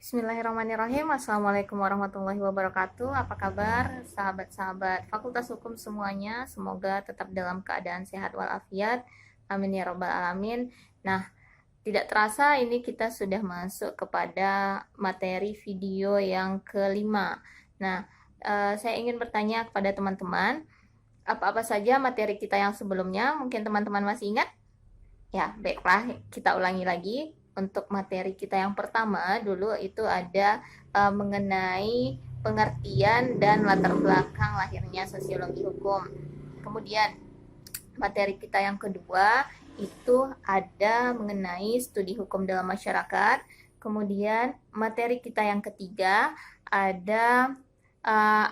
Bismillahirrahmanirrahim. Assalamualaikum warahmatullahi wabarakatuh. Apa kabar sahabat-sahabat Fakultas Hukum semuanya? Semoga tetap dalam keadaan sehat walafiat. Amin ya robbal alamin. Nah, tidak terasa ini kita sudah masuk kepada materi video yang kelima. Nah, saya ingin bertanya kepada teman-teman, apa-apa saja materi kita yang sebelumnya? Mungkin teman-teman masih ingat? Ya, baiklah, kita ulangi lagi. Untuk materi kita yang pertama dulu itu ada mengenai pengertian dan latar belakang lahirnya sosiologi hukum. Kemudian materi kita yang kedua itu ada mengenai studi hukum dalam masyarakat. Kemudian materi kita yang ketiga ada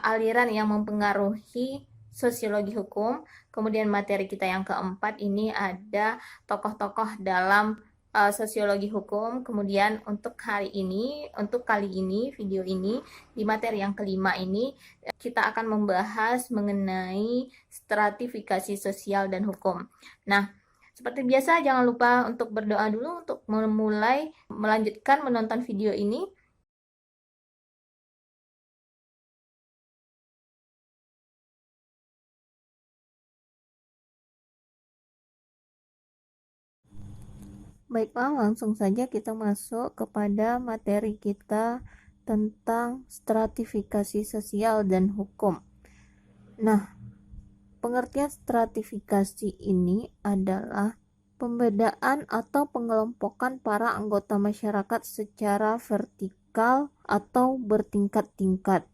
aliran yang mempengaruhi sosiologi hukum. Kemudian materi kita yang keempat ini ada tokoh-tokoh dalam sosiologi hukum. Kemudian untuk kali ini video ini di materi yang kelima ini kita akan membahas mengenai stratifikasi sosial dan hukum. Nah, seperti biasa jangan lupa untuk berdoa dulu untuk memulai melanjutkan menonton video ini. Baiklah, langsung saja kita masuk kepada materi kita tentang stratifikasi sosial dan hukum. Nah, pengertian stratifikasi ini adalah pembedaan atau pengelompokan para anggota masyarakat secara vertikal atau bertingkat-tingkat.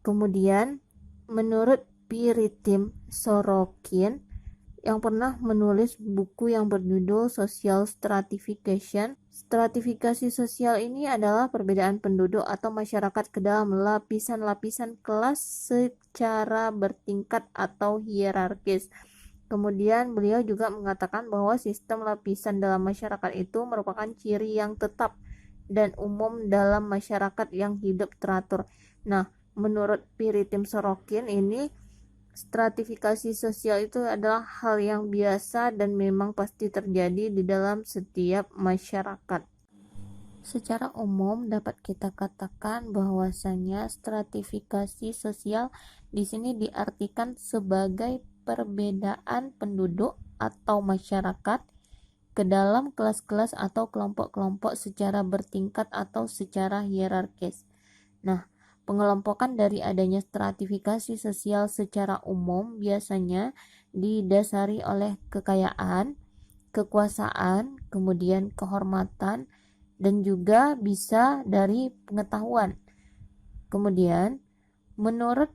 Kemudian, menurut Piritim Sorokin yang pernah menulis buku yang berjudul Social Stratification. Stratifikasi sosial ini adalah perbedaan penduduk atau masyarakat ke dalam lapisan-lapisan kelas secara bertingkat atau hierarkis. Kemudian beliau juga mengatakan bahwa sistem lapisan dalam masyarakat itu merupakan ciri yang tetap dan umum dalam masyarakat yang hidup teratur. Nah, menurut Piritim Sorokin ini stratifikasi sosial itu adalah hal yang biasa dan memang pasti terjadi di dalam setiap masyarakat. Secara umum dapat kita katakan bahwasanya stratifikasi sosial di sini diartikan sebagai perbedaan penduduk atau masyarakat ke dalam kelas-kelas atau kelompok-kelompok secara bertingkat atau secara hierarkis. Nah, pengelompokan dari adanya stratifikasi sosial secara umum biasanya didasari oleh kekayaan, kekuasaan, kemudian kehormatan, dan juga bisa dari pengetahuan. Kemudian, menurut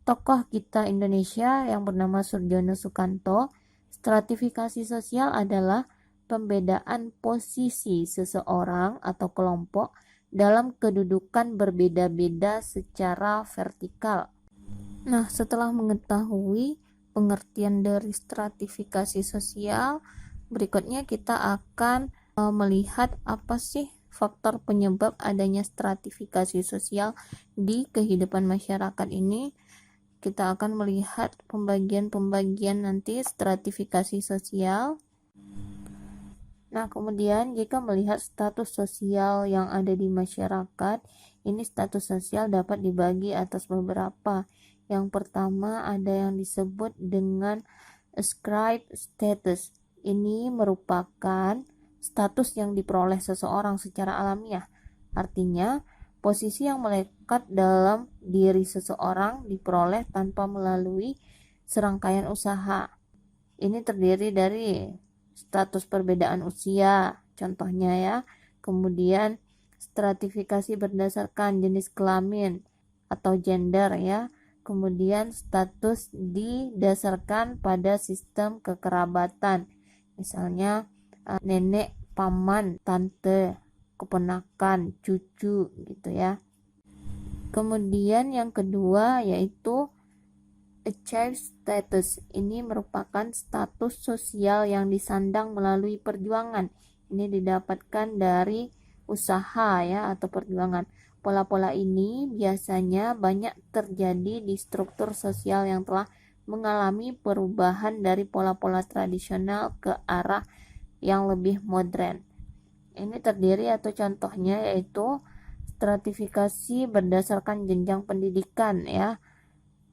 tokoh kita Indonesia yang bernama Surjono Sukanto, stratifikasi sosial adalah pembedaan posisi seseorang atau kelompok dalam kedudukan berbeda-beda secara vertikal. Nah, setelah mengetahui pengertian dari stratifikasi sosial, berikutnya kita akan melihat apa sih faktor penyebab adanya stratifikasi sosial di kehidupan masyarakat ini. Kita akan melihat pembagian-pembagian nanti stratifikasi sosial. Nah, kemudian jika melihat status sosial yang ada di masyarakat, ini status sosial dapat dibagi atas beberapa. Yang pertama ada yang disebut dengan ascribed status. Ini merupakan status yang diperoleh seseorang secara alamiah. Artinya, posisi yang melekat dalam diri seseorang diperoleh tanpa melalui serangkaian usaha. Ini terdiri dari status perbedaan usia, contohnya ya. Kemudian stratifikasi berdasarkan jenis kelamin atau gender ya. Kemudian status didasarkan pada sistem kekerabatan. Misalnya nenek, paman, tante, keponakan, cucu gitu ya. Kemudian yang kedua yaitu achieved status. Ini merupakan status sosial yang disandang melalui perjuangan. Ini didapatkan dari usaha ya atau perjuangan. Pola-pola ini biasanya banyak terjadi di struktur sosial yang telah mengalami perubahan dari pola-pola tradisional ke arah yang lebih modern. Ini terdiri atau contohnya yaitu stratifikasi berdasarkan jenjang pendidikan ya,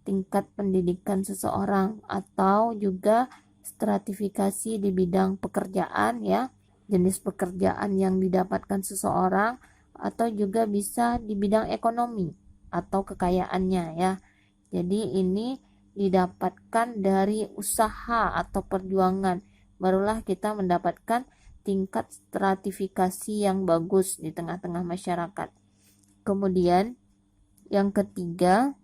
tingkat pendidikan seseorang, atau juga stratifikasi di bidang pekerjaan ya, jenis pekerjaan yang didapatkan seseorang, atau juga bisa di bidang ekonomi atau kekayaannya ya. Jadi ini didapatkan dari usaha atau perjuangan, barulah kita mendapatkan tingkat stratifikasi yang bagus di tengah-tengah masyarakat. Kemudian yang ketiga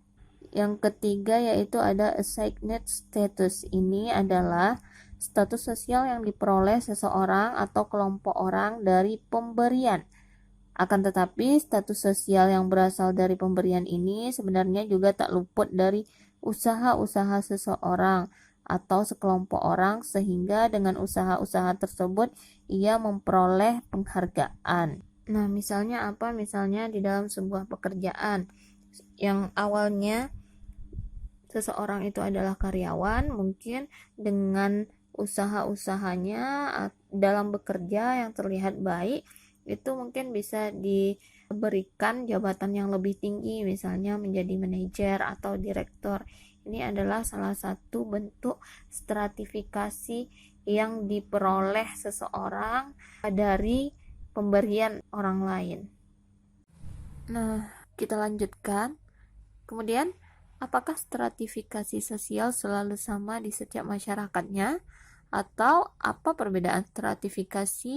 yaitu ada assigned status. Ini adalah status sosial yang diperoleh seseorang atau kelompok orang dari pemberian. Akan tetapi status sosial yang berasal dari pemberian ini sebenarnya juga tak luput dari usaha-usaha seseorang atau sekelompok orang, sehingga dengan usaha-usaha tersebut ia memperoleh penghargaan. Nah, misalnya apa? Misalnya di dalam sebuah pekerjaan yang awalnya seseorang itu adalah karyawan, mungkin dengan usaha-usahanya dalam bekerja yang terlihat baik, itu mungkin bisa diberikan jabatan yang lebih tinggi, misalnya menjadi manajer atau direktur. Ini adalah salah satu bentuk stratifikasi yang diperoleh seseorang dari pemberian orang lain. Nah, kita lanjutkan. Kemudian, apakah stratifikasi sosial selalu sama di setiap masyarakatnya? Atau apa perbedaan stratifikasi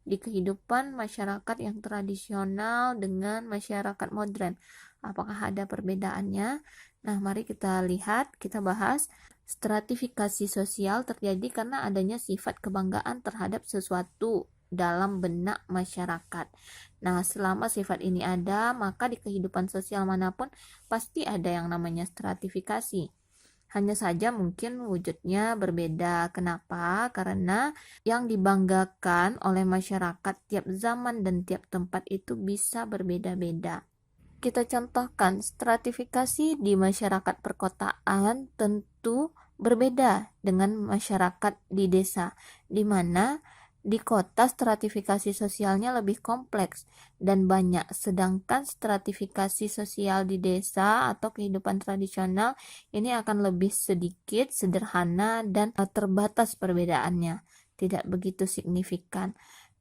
di kehidupan masyarakat yang tradisional dengan masyarakat modern? Apakah ada perbedaannya? Nah, mari kita lihat, kita bahas. Stratifikasi sosial terjadi karena adanya sifat kebanggaan terhadap sesuatu dalam benak masyarakat. Nah, selama sifat ini ada, maka di kehidupan sosial manapun pasti ada yang namanya stratifikasi. Hanya saja mungkin wujudnya berbeda. Kenapa? Karena yang dibanggakan oleh masyarakat tiap zaman dan tiap tempat itu bisa berbeda-beda. Kita contohkan, stratifikasi di masyarakat perkotaan tentu berbeda dengan masyarakat di desa, di mana di kota stratifikasi sosialnya lebih kompleks dan banyak, sedangkan stratifikasi sosial di desa atau kehidupan tradisional ini akan lebih sedikit, sederhana, dan terbatas perbedaannya, tidak begitu signifikan.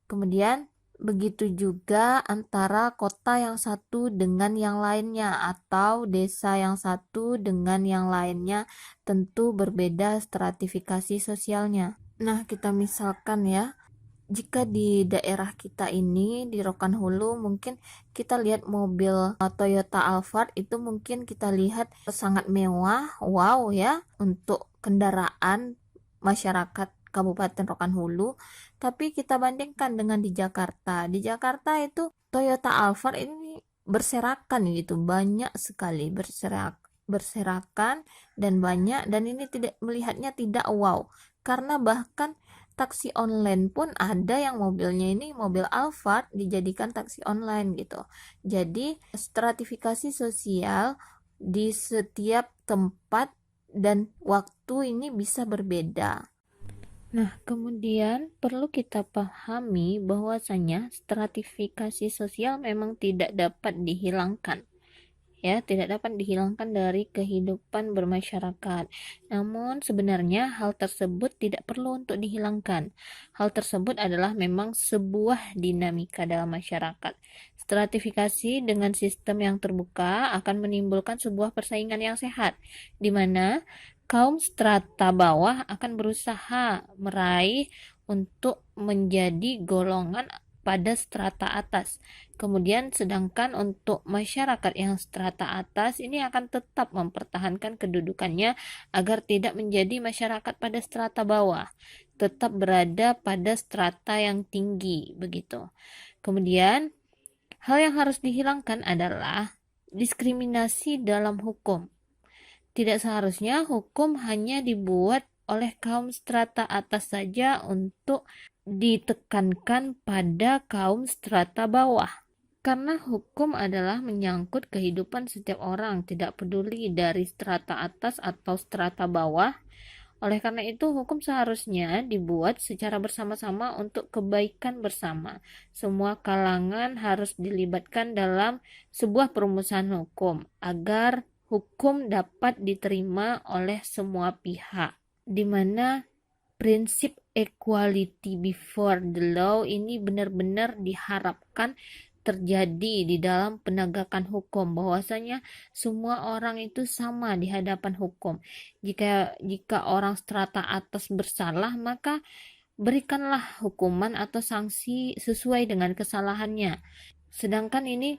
Kemudian begitu juga antara kota yang satu dengan yang lainnya atau desa yang satu dengan yang lainnya, tentu berbeda stratifikasi sosialnya. Nah, kita misalkan ya, jika di daerah kita ini di Rokan Hulu mungkin kita lihat mobil Toyota Alphard itu mungkin kita lihat sangat mewah, wow ya, untuk kendaraan masyarakat Kabupaten Rokan Hulu. Tapi kita bandingkan dengan di Jakarta. Di Jakarta itu Toyota Alphard ini berserakan gitu, banyak sekali berserakan dan banyak, dan ini tidak melihatnya tidak wow. Karena bahkan taksi online pun ada yang mobilnya ini mobil Alphard dijadikan taksi online gitu. Jadi stratifikasi sosial di setiap tempat dan waktu ini bisa berbeda. Nah, kemudian perlu kita pahami bahwasanya stratifikasi sosial memang tidak dapat dihilangkan. Ya, tidak dapat dihilangkan dari kehidupan bermasyarakat. Namun sebenarnya hal tersebut tidak perlu untuk dihilangkan. Hal tersebut adalah memang sebuah dinamika dalam masyarakat. Stratifikasi dengan sistem yang terbuka akan menimbulkan sebuah persaingan yang sehat, di mana kaum strata bawah akan berusaha meraih untuk menjadi golongan pada strata atas. Kemudian sedangkan untuk masyarakat yang strata atas ini akan tetap mempertahankan kedudukannya agar tidak menjadi masyarakat pada strata bawah, tetap berada pada strata yang tinggi begitu. Kemudian hal yang harus dihilangkan adalah diskriminasi dalam hukum. Tidak seharusnya hukum hanya dibuat oleh kaum strata atas saja untuk ditekankan pada kaum strata bawah. Karena hukum adalah menyangkut kehidupan setiap orang, tidak peduli dari strata atas atau strata bawah. Oleh karena itu, hukum seharusnya dibuat secara bersama-sama untuk kebaikan bersama. Semua kalangan harus dilibatkan dalam sebuah perumusan hukum agar hukum dapat diterima oleh semua pihak, di mana prinsip equality before the law ini benar-benar diharapkan terjadi di dalam penegakan hukum, bahwasanya semua orang itu sama di hadapan hukum. Jika orang strata atas bersalah, maka berikanlah hukuman atau sanksi sesuai dengan kesalahannya. Sedangkan ini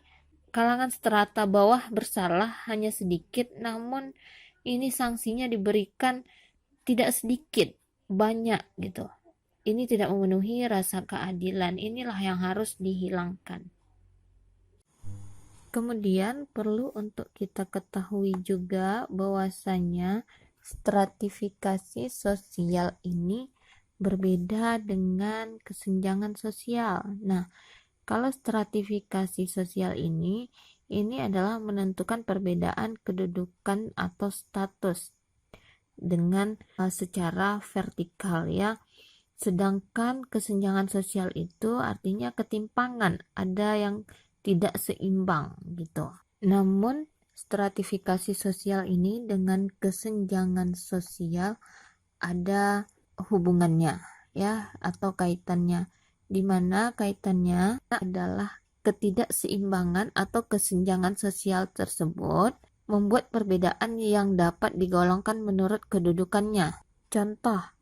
kalangan strata bawah bersalah hanya sedikit, namun ini sanksinya diberikan tidak sedikit, banyak gitu. Ini tidak memenuhi rasa keadilan. Inilah yang harus dihilangkan. Kemudian perlu untuk kita ketahui juga bahwasanya stratifikasi sosial ini berbeda dengan kesenjangan sosial. Nah, kalau stratifikasi sosial ini adalah menentukan perbedaan kedudukan atau status dengan secara vertikal ya. Sedangkan kesenjangan sosial itu artinya ketimpangan, ada yang tidak seimbang gitu. Namun stratifikasi sosial ini dengan kesenjangan sosial ada hubungannya ya, atau kaitannya, di mana kaitannya adalah ketidakseimbangan atau kesenjangan sosial tersebut membuat perbedaan yang dapat digolongkan menurut kedudukannya. Contoh,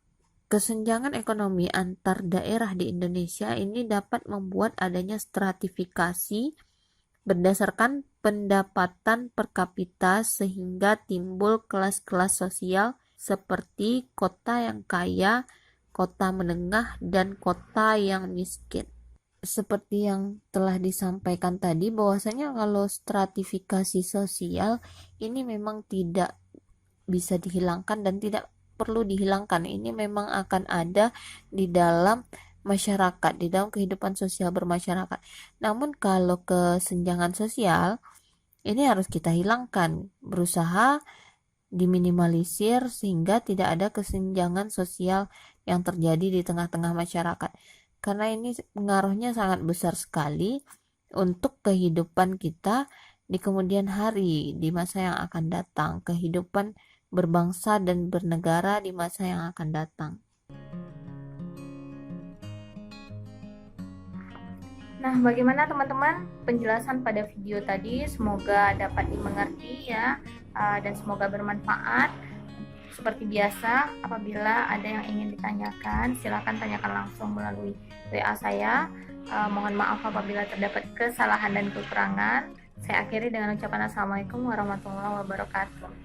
kesenjangan ekonomi antar daerah di Indonesia ini dapat membuat adanya stratifikasi berdasarkan pendapatan per kapita sehingga timbul kelas-kelas sosial seperti kota yang kaya, kota menengah, dan kota yang miskin. Seperti yang telah disampaikan tadi, bahwasanya kalau stratifikasi sosial ini memang tidak bisa dihilangkan dan tidak perlu dihilangkan. Ini memang akan ada di dalam masyarakat, di dalam kehidupan sosial bermasyarakat. Namun kalau kesenjangan sosial ini harus kita hilangkan, berusaha diminimalisir sehingga tidak ada kesenjangan sosial yang terjadi di tengah-tengah masyarakat. Karena ini pengaruhnya sangat besar sekali untuk kehidupan kita di kemudian hari, di masa yang akan datang, kehidupan berbangsa dan bernegara di masa yang akan datang. Nah, bagaimana teman-teman penjelasan pada video tadi? Semoga dapat dimengerti ya, dan semoga bermanfaat. Seperti biasa, apabila ada yang ingin ditanyakan, silakan tanyakan langsung melalui WA saya. Mohon maaf apabila terdapat kesalahan dan kekurangan. Saya akhiri dengan ucapan Assalamualaikum warahmatullahi wabarakatuh.